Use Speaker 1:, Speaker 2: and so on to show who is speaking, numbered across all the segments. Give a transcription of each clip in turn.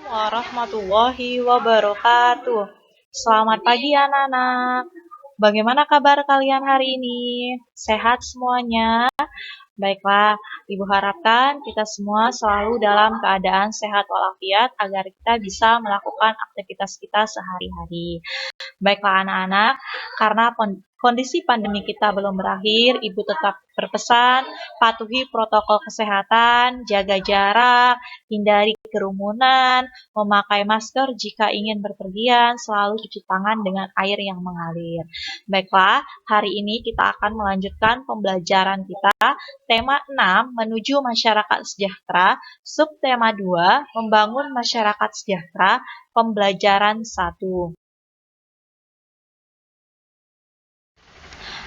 Speaker 1: Warahmatullahi wabarakatuh. Selamat pagi anak-anak. Bagaimana kabar kalian hari ini? Sehat semuanya? Baiklah, Ibu harapkan kita semua selalu dalam keadaan sehat walafiat agar kita bisa melakukan aktivitas kita sehari-hari. Baiklah anak-anak, karena kondisi pandemi kita belum berakhir, Ibu tetap berpesan patuhi protokol kesehatan, jaga jarak, hindari kerumunan, memakai masker jika ingin berpergian, selalu cuci tangan dengan air yang mengalir. Baiklah, hari ini kita akan melanjutkan pembelajaran kita, tema 6, menuju masyarakat sejahtera, subtema 2, membangun masyarakat sejahtera, pembelajaran 1.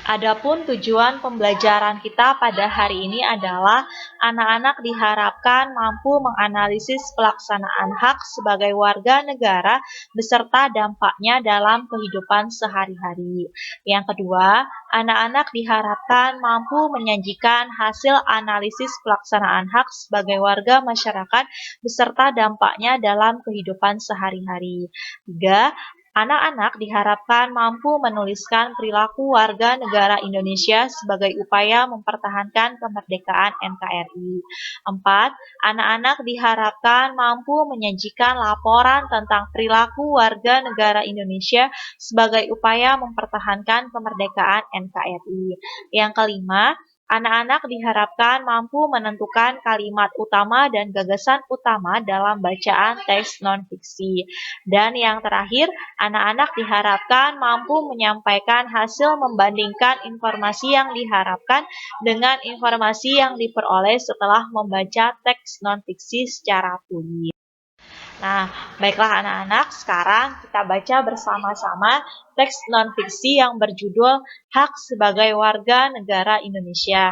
Speaker 1: Adapun tujuan pembelajaran kita pada hari ini adalah anak-anak diharapkan mampu menganalisis pelaksanaan hak sebagai warga negara beserta dampaknya dalam kehidupan sehari-hari. Yang kedua, anak-anak diharapkan mampu menyajikan hasil analisis pelaksanaan hak sebagai warga masyarakat beserta dampaknya dalam kehidupan sehari-hari. Tiga, anak-anak diharapkan mampu menuliskan perilaku warga negara Indonesia sebagai upaya mempertahankan kemerdekaan NKRI. 4. Anak-anak diharapkan mampu menyajikan laporan tentang perilaku warga negara Indonesia sebagai upaya mempertahankan kemerdekaan NKRI. Yang kelima, anak-anak diharapkan mampu menentukan kalimat utama dan gagasan utama dalam bacaan teks non-fiksi. Dan yang terakhir, anak-anak diharapkan mampu menyampaikan hasil membandingkan informasi yang diharapkan dengan informasi yang diperoleh setelah membaca teks non-fiksi secara tulis. Nah, baiklah anak-anak, sekarang kita baca bersama-sama teks non-fiksi yang berjudul Hak sebagai Warga Negara Indonesia.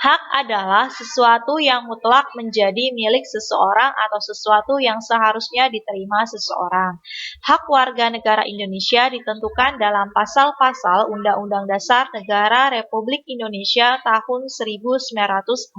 Speaker 1: Hak adalah sesuatu yang mutlak menjadi milik seseorang atau sesuatu yang seharusnya diterima seseorang. Hak warga negara Indonesia ditentukan dalam pasal-pasal Undang-Undang Dasar Negara Republik Indonesia tahun 1945.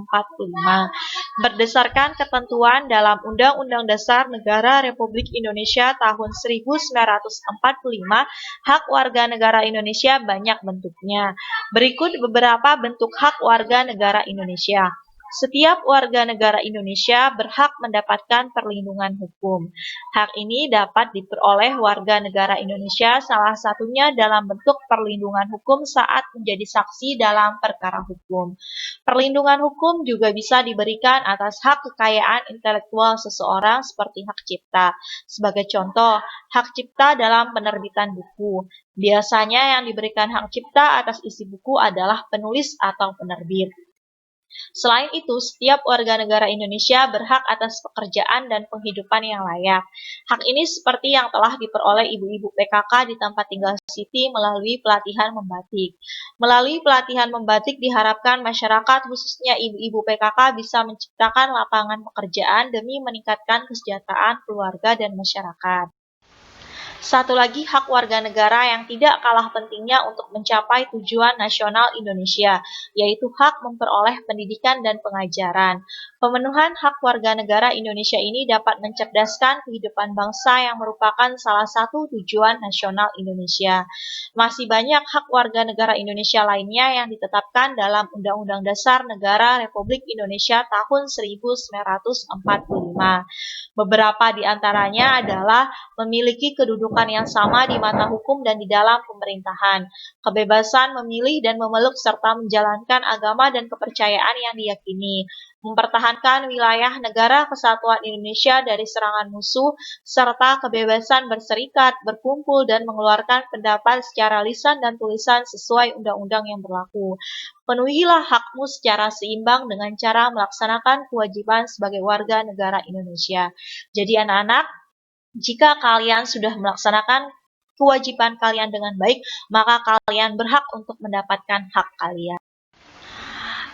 Speaker 1: Berdasarkan ketentuan dalam Undang-Undang Dasar Negara Republik Indonesia tahun 1945, hak warga negara Indonesia banyak bentuknya. Berikut beberapa bentuk hak warga negara Indonesia. Setiap warga negara Indonesia berhak mendapatkan perlindungan hukum. Hak ini dapat diperoleh warga negara Indonesia salah satunya dalam bentuk perlindungan hukum saat menjadi saksi dalam perkara hukum. Perlindungan hukum juga bisa diberikan atas hak kekayaan intelektual seseorang seperti hak cipta. Sebagai contoh, hak cipta dalam penerbitan buku. Biasanya yang diberikan hak cipta atas isi buku adalah penulis atau penerbit. Selain itu, setiap warga negara Indonesia berhak atas pekerjaan dan penghidupan yang layak. Hak ini seperti yang telah diperoleh ibu-ibu PKK di tempat tinggal Siti melalui pelatihan membatik. Melalui pelatihan membatik diharapkan masyarakat, khususnya ibu-ibu PKK, bisa menciptakan lapangan pekerjaan demi meningkatkan kesejahteraan keluarga dan masyarakat. Satu lagi hak warga negara yang tidak kalah pentingnya untuk mencapai tujuan nasional Indonesia, yaitu hak memperoleh pendidikan dan pengajaran. Pemenuhan hak warga negara Indonesia ini dapat mencerdaskan kehidupan bangsa yang merupakan salah satu tujuan nasional Indonesia. Masih banyak hak warga negara Indonesia lainnya yang ditetapkan dalam Undang-Undang Dasar Negara Republik Indonesia tahun 1945. Beberapa di antaranya adalah memiliki kedudukan yang sama di mata hukum dan di dalam pemerintahan, kebebasan memilih dan memeluk serta menjalankan agama dan kepercayaan yang diyakini, mempertahankan wilayah negara kesatuan Indonesia dari serangan musuh, serta kebebasan berserikat, berkumpul, dan mengeluarkan pendapat secara lisan dan tulisan sesuai undang-undang yang berlaku. Penuhilah hakmu secara seimbang dengan cara melaksanakan kewajiban sebagai warga negara Indonesia. Jadi anak-anak, jika kalian sudah melaksanakan kewajiban kalian dengan baik, maka kalian berhak untuk mendapatkan hak kalian.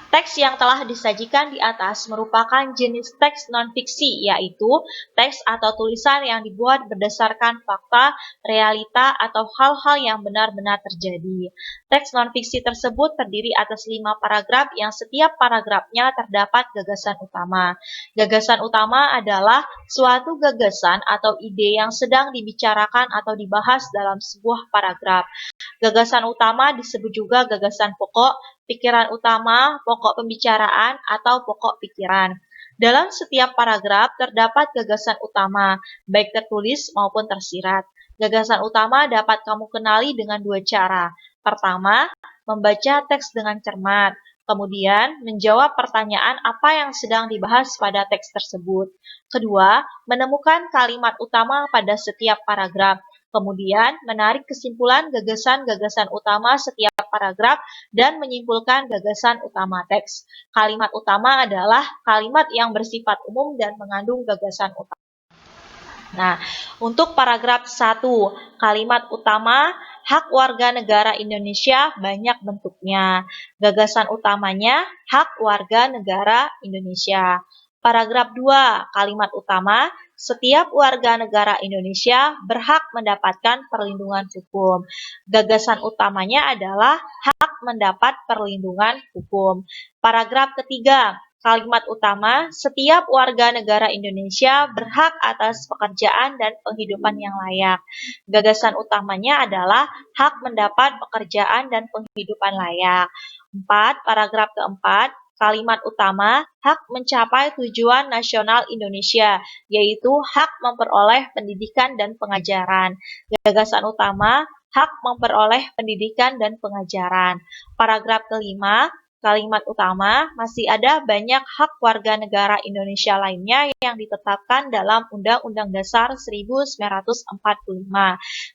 Speaker 1: Teks yang telah disajikan di atas merupakan jenis teks non-fiksi, yaitu teks atau tulisan yang dibuat berdasarkan fakta, realita, atau hal-hal yang benar-benar terjadi. Teks non-fiksi tersebut terdiri atas 5 paragraf yang setiap paragrafnya terdapat gagasan utama. Gagasan utama adalah suatu gagasan atau ide yang sedang dibicarakan atau dibahas dalam sebuah paragraf. Gagasan utama disebut juga gagasan pokok, pikiran utama, pokok pembicaraan, atau pokok pikiran. Dalam setiap paragraf terdapat gagasan utama, baik tertulis maupun tersirat. Gagasan utama dapat kamu kenali dengan 2 cara. Pertama, membaca teks dengan cermat. Kemudian, menjawab pertanyaan apa yang sedang dibahas pada teks tersebut. Kedua, menemukan kalimat utama pada setiap paragraf. Kemudian, menarik kesimpulan gagasan-gagasan utama setiap paragraf dan menyimpulkan gagasan utama teks. Kalimat utama adalah kalimat yang bersifat umum dan mengandung gagasan utama. Nah, untuk paragraf 1, kalimat utama, hak warga negara Indonesia banyak bentuknya. Gagasan utamanya, hak warga negara Indonesia. Paragraf 2, kalimat utama, setiap warga negara Indonesia berhak mendapatkan perlindungan hukum. Gagasan utamanya adalah hak mendapat perlindungan hukum. Paragraf ketiga, kalimat utama, setiap warga negara Indonesia berhak atas pekerjaan dan penghidupan yang layak. Gagasan utamanya adalah hak mendapat pekerjaan dan penghidupan layak. 4. Paragraf keempat, kalimat utama, hak mencapai tujuan nasional Indonesia, yaitu hak memperoleh pendidikan dan pengajaran. Gagasan utama, hak memperoleh pendidikan dan pengajaran. Paragraf kelima, kalimat utama, masih ada banyak hak warga negara Indonesia lainnya yang ditetapkan dalam Undang-Undang Dasar 1945.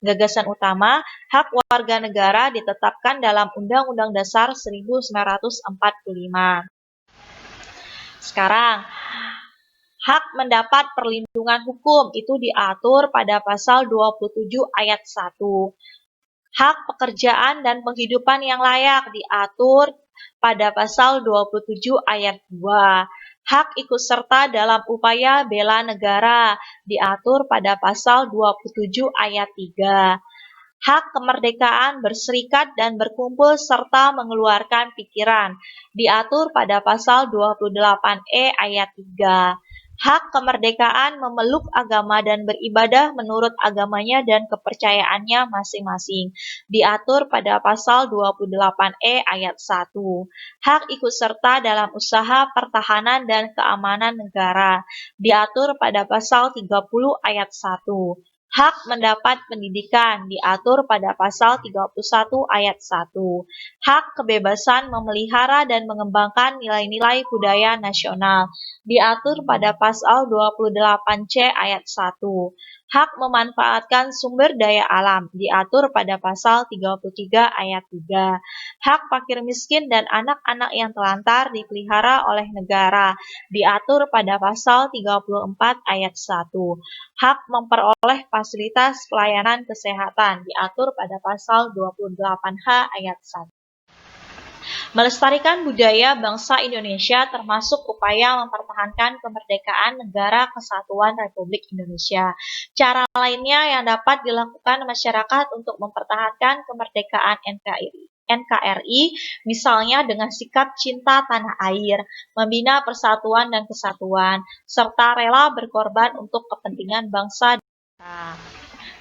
Speaker 1: Gagasan utama, hak warga negara ditetapkan dalam Undang-Undang Dasar 1945. Sekarang, hak mendapat perlindungan hukum itu diatur pada pasal 27 ayat 1. Hak pekerjaan dan penghidupan yang layak diatur pada pasal 27 ayat 2. Hak ikut serta dalam upaya bela negara diatur pada pasal 27 ayat 3. Hak kemerdekaan berserikat dan berkumpul serta mengeluarkan pikiran diatur pada pasal 28E ayat 3. Hak kemerdekaan memeluk agama dan beribadah menurut agamanya dan kepercayaannya masing-masing diatur pada pasal 28E ayat 1. Hak ikut serta dalam usaha pertahanan dan keamanan negara diatur pada pasal 30 ayat 1. Hak mendapat pendidikan diatur pada pasal 31 ayat 1. Hak kebebasan memelihara dan mengembangkan nilai-nilai budaya nasional diatur pada pasal 28C ayat 1. Hak memanfaatkan sumber daya alam diatur pada pasal 33 ayat 3. Hak fakir miskin dan anak-anak yang telantar dipelihara oleh negara diatur pada pasal 34 ayat 1. Hak memperoleh fasilitas pelayanan kesehatan diatur pada pasal 28H ayat 1. Melestarikan budaya bangsa Indonesia termasuk upaya mempertahankan kemerdekaan Negara Kesatuan Republik Indonesia. Cara lainnya yang dapat dilakukan masyarakat untuk mempertahankan kemerdekaan NKRI, misalnya dengan sikap cinta tanah air, membina persatuan dan kesatuan, serta rela berkorban untuk kepentingan bangsa.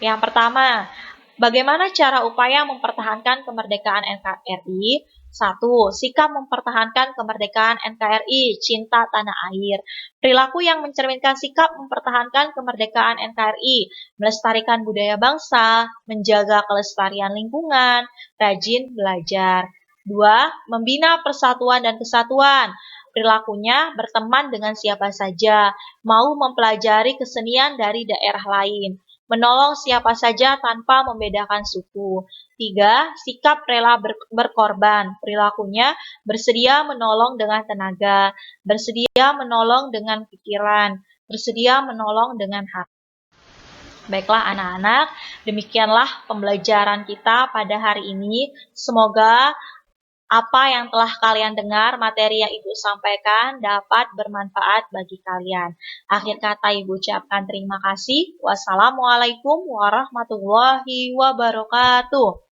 Speaker 1: Yang pertama, bagaimana cara upaya mempertahankan kemerdekaan NKRI? 1. Sikap mempertahankan kemerdekaan NKRI, cinta tanah air. Perilaku yang mencerminkan sikap mempertahankan kemerdekaan NKRI, melestarikan budaya bangsa, menjaga kelestarian lingkungan, rajin belajar. 2. Membina persatuan dan kesatuan. Perilakunya berteman dengan siapa saja, mau mempelajari kesenian dari daerah lain, menolong siapa saja tanpa membedakan suku. 3. Sikap rela berkorban. Perilakunya bersedia menolong dengan tenaga, bersedia menolong dengan pikiran, bersedia menolong dengan hati. Baiklah anak-anak, demikianlah pembelajaran kita pada hari ini. Semoga apa yang telah kalian dengar, materi yang Ibu sampaikan dapat bermanfaat bagi kalian. Akhir kata Ibu ucapkan terima kasih. Wassalamualaikum warahmatullahi wabarakatuh.